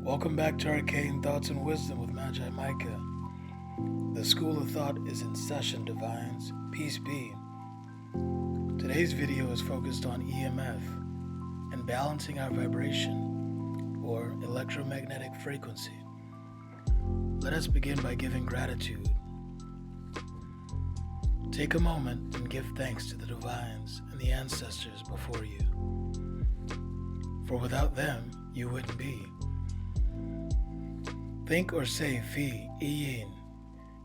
Welcome back to Arcane Thoughts and Wisdom with Magi Micah. The School of Thought is in session, Divines. Peace be. Today's video is focused on EMF and balancing our vibration, or electromagnetic frequency. Let us begin by giving gratitude. Take a moment and give thanks to the Divines and the ancestors before you. For without them, you wouldn't be. Think or say Fi Iyin,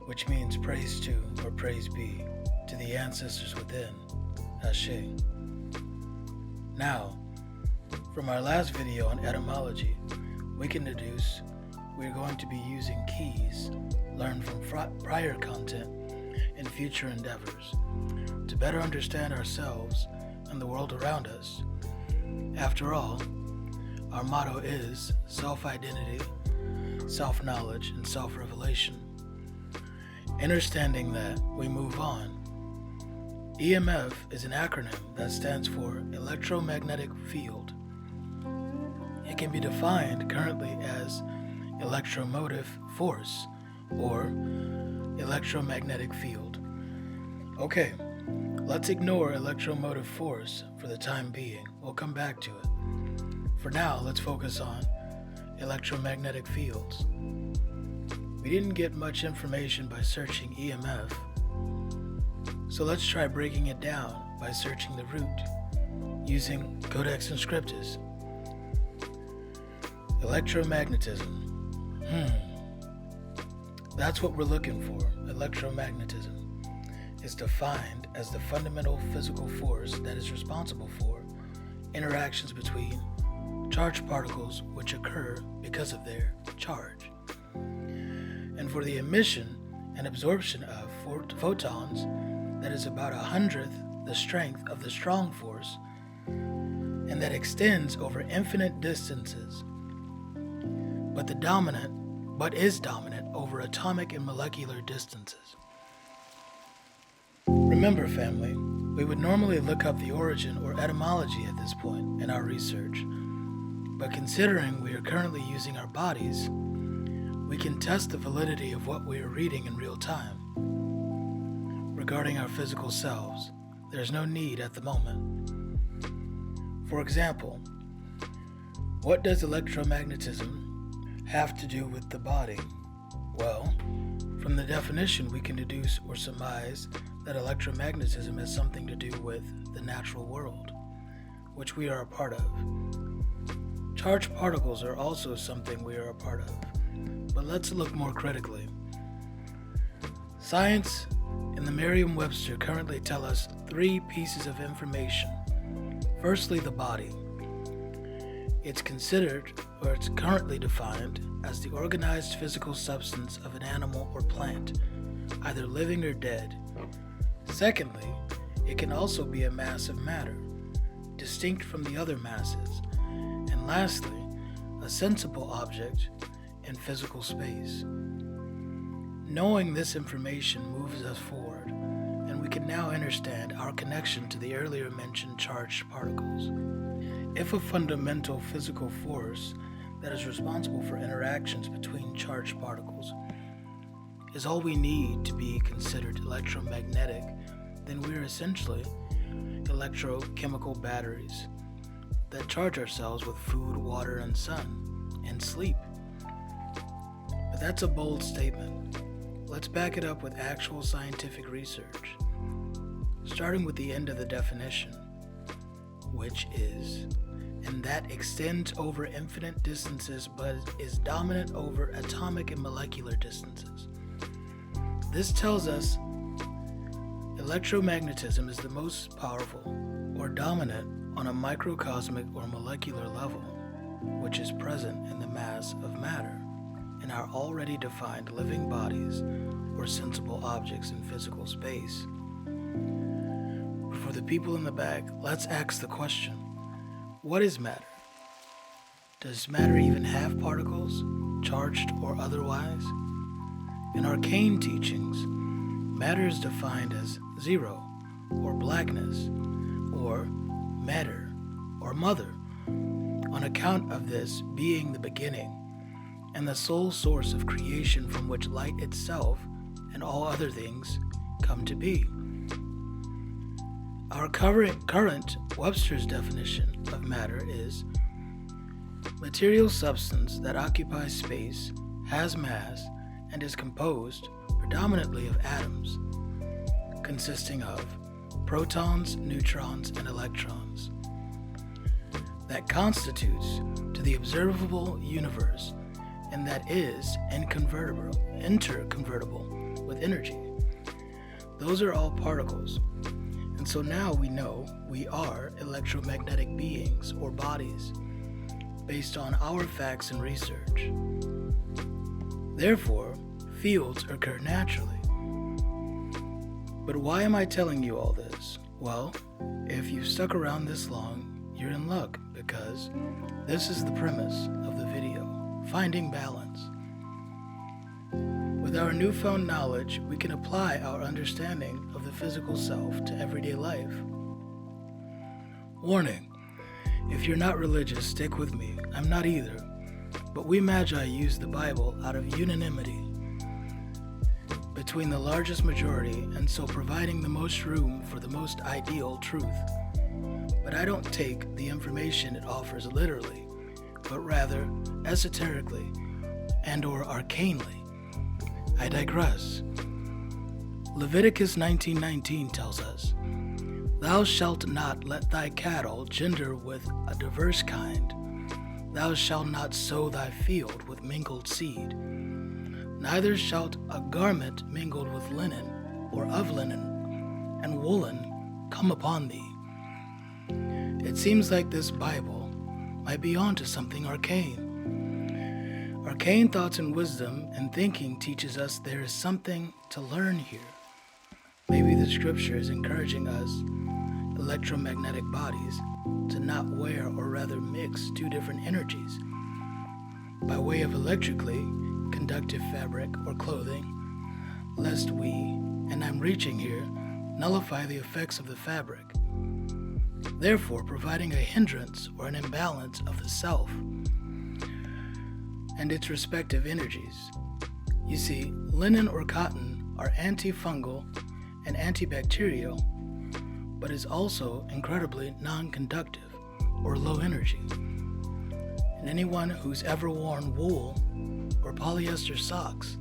which means praise to or praise be to the ancestors within, Ashe. Now, from our last video on etymology, we can deduce we're going to be using keys learned from prior content and future endeavors to better understand ourselves and the world around us. After all, our motto is self-identity, self-knowledge, and self-revelation. Understanding that, we move on. EMF is an acronym that stands for electromagnetic field. It can be defined currently as electromotive force or electromagnetic field. Okay, let's ignore electromotive force for the time being. We'll come back to it. For now, let's focus on electromagnetic fields. We didn't get much information by searching EMF, so let's try breaking it down by searching the root using Codex Inscriptus. Electromagnetism. That's what we're looking for. Electromagnetism is defined as the fundamental physical force that is responsible for interactions between charged particles which occur because of their charge, and for the emission and absorption of photons that is about 100th the strength of the strong force, and that extends over infinite distances, but is dominant over atomic and molecular distances. Remember, family, we would normally look up the origin or etymology at this point in our research, but considering we are currently using our bodies, we can test the validity of what we are reading in real time. Regarding our physical selves, there's no need at the moment. For example, what does electromagnetism have to do with the body? Well, from the definition we can deduce or surmise that electromagnetism has something to do with the natural world, which we are a part of. Charged particles are also something we are a part of, but let's look more critically. Science and the Merriam-Webster currently tell us 3 pieces of information. Firstly, the body. It's currently defined as the organized physical substance of an animal or plant, either living or dead. Secondly, it can also be a mass of matter, distinct from the other masses. And lastly, a sensible object in physical space. Knowing this information moves us forward, and we can now understand our connection to the earlier mentioned charged particles. If a fundamental physical force that is responsible for interactions between charged particles is all we need to be considered electromagnetic, then we are essentially electrochemical batteries that charge ourselves with food, water, and sun, and sleep. But that's a bold statement. Let's back it up with actual scientific research, starting with the end of the definition, which is, and that extends over infinite distances but is dominant over atomic and molecular distances. This tells us electromagnetism is the most powerful or dominant on a microcosmic or molecular level, which is present in the mass of matter in our already defined living bodies or sensible objects in physical space. For the people in the back, let's ask the question, what is matter? Does matter even have particles, charged or otherwise? In arcane teachings, matter is defined as zero, or blackness, or matter, or mother, on account of this being the beginning, and the sole source of creation from which light itself and all other things come to be. Our current Webster's definition of matter is material substance that occupies space, has mass, and is composed predominantly of atoms, consisting of protons, neutrons, and electrons, that constitutes to the observable universe and that is interconvertible with energy. Those are all particles. And so now we know we are electromagnetic beings or bodies based on our facts and research. Therefore, fields occur naturally. But why am I telling you all this? Well, if you've stuck around this long, you're in luck, because this is the premise of the video, finding balance. With our newfound knowledge, we can apply our understanding of the physical self to everyday life. Warning, if you're not religious, stick with me. I'm not either. But we Magi use the Bible out of unanimity between the largest majority, and so providing the most room for the most ideal truth. But I don't take the information it offers literally, but rather esoterically and or arcanely. I digress. Leviticus 19:19 tells us, "Thou shalt not let thy cattle gender with a diverse kind. Thou shalt not sow thy field with mingled seed. Neither shalt a garment mingled with linen, or of linen and woolen, come upon thee." It seems like this Bible might be onto something arcane. Arcane thoughts and wisdom and thinking teaches us there is something to learn here. Maybe the scripture is encouraging us, electromagnetic bodies, to not wear or rather mix two different energies by way of electrically conductive fabric or clothing, lest we, and I'm reaching here, nullify the effects of the fabric, therefore providing a hindrance or an imbalance of the self and its respective energies. You see, linen or cotton are antifungal and antibacterial, but is also incredibly non-conductive or low energy. And anyone who's ever worn wool or polyester socks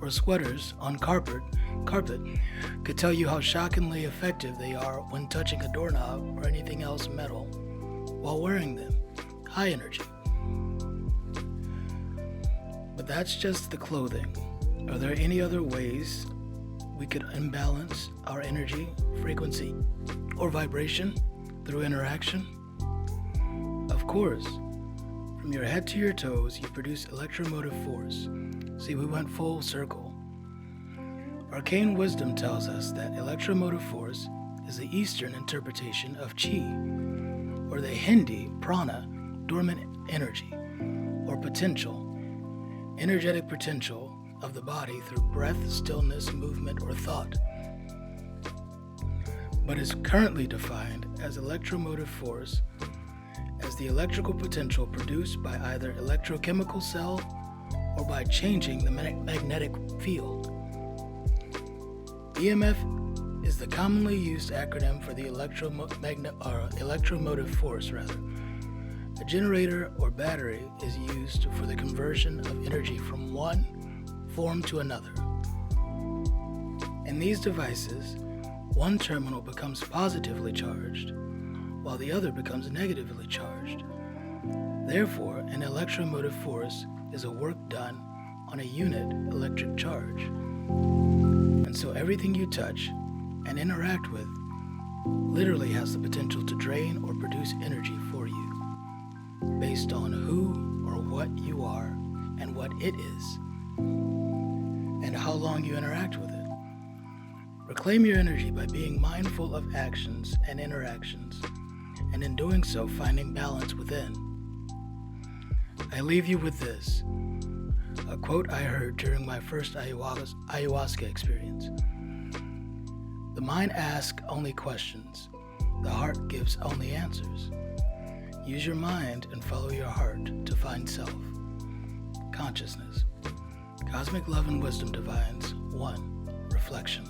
or sweaters on carpet could tell you how shockingly effective they are when touching a doorknob or anything else metal while wearing them. High energy. But that's just the clothing. Are there any other ways we could imbalance our energy, frequency, or vibration through interaction? Of course. From your head to your toes, you produce electromotive force. See, we went full circle. Arcane wisdom tells us that electromotive force is the Eastern interpretation of chi, or the Hindi prana, dormant energy, or potential, energetic potential of the body through breath, stillness, movement, or thought, but is currently defined as electromotive force as the electrical potential produced by either electrochemical cell or by changing the magnetic field. EMF is the commonly used acronym for the electromotive force. A generator or battery is used for the conversion of energy from one form to another. In these devices, one terminal becomes positively charged, while the other becomes negatively charged. Therefore, an electromotive force is a work done on a unit electric charge. And so everything you touch and interact with literally has the potential to drain or produce energy for you, based on who or what you are and what it is, and how long you interact with it. Reclaim your energy by being mindful of actions and interactions, and in doing so, finding balance within. I leave you with this, a quote I heard during my first ayahuasca experience. The mind asks only questions. The heart gives only answers. Use your mind and follow your heart to find self. consciousness. Cosmic Love and Wisdom defines 1. Reflection.